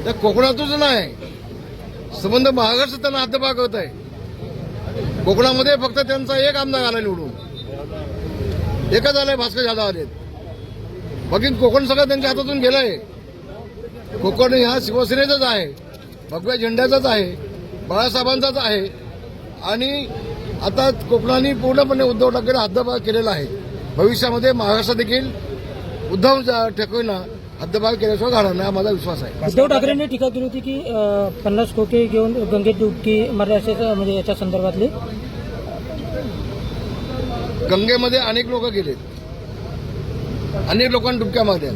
त्या कोकणातच नाही, संबंध महाराष्ट्र त्यांना हद्दपार करत आहे. कोकणामध्ये फक्त त्यांचा एक आमदार आला निवडून, एकच आलाय, भास्कर जाधव आलेत. बाकी कोकण सगळं त्यांच्या हातातून गेलंय. कोकण हा शिवसेनेचाच आहे, भगव्या झेंड्याचाच आहे, बाळासाहेबांचाच आहे. आणि आता कोकणाने पूर्णपणे उद्धव ठाकरे हद्दपार केलेला आहे. भविष्यामध्ये महाराष्ट्र देखील उद्धव ठाकरेंना हद्दपार केल्याशिवाय घालणार नाही, हा माझा विश्वास आहे. उद्धव ठाकरेंनी टीका केली होती की 50 खोके घेऊन गंगेत डुबकी मारली असे, म्हणजे याच्या संदर्भातले. गंगेमध्ये अनेक लोक गेलेत, अनेक लोकांनी डुबक्या मारल्या.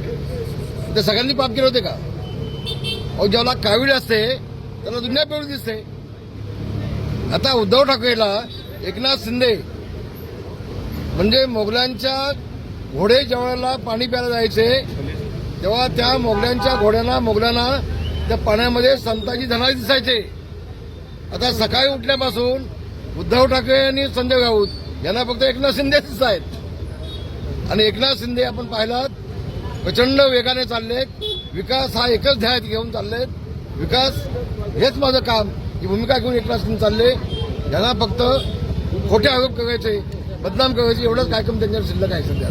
ते सगळ्यांनी पाप केले होते का? अहो, ज्याला कावीळ असते त्याला दुनिया पिवळी दिसते. आता उद्धव ठाकरेला एकनाथ शिंदे म्हणजे मोगलांच्या घोडे ज्यावेळेला पाणी प्यायला जायचे तेव्हा त्या मोगलांच्या मोगलांना त्या पाण्यामध्ये संताजी धनाजी दिसायचे. आता सकाळी उठल्यापासून उद्धव ठाकरे आणि संजय राऊत यांना फक्त एकनाथ शिंदे दिसत आहेत. आणि एकनाथ शिंदे आपण पाहिलात प्रचंड वेगाने चाललेत. विकास हा एकच ध्येय घेऊन चाललेत. विकास हेच माझं काम ही भूमिका घेऊन एकनाथ शिंदे चालले. यांना फक्त खोटे आरोप करायचे, बदनाम करायचे, एवढंच कार्यक्रम त्यांच्यावर शिल्लक आहे सध्या.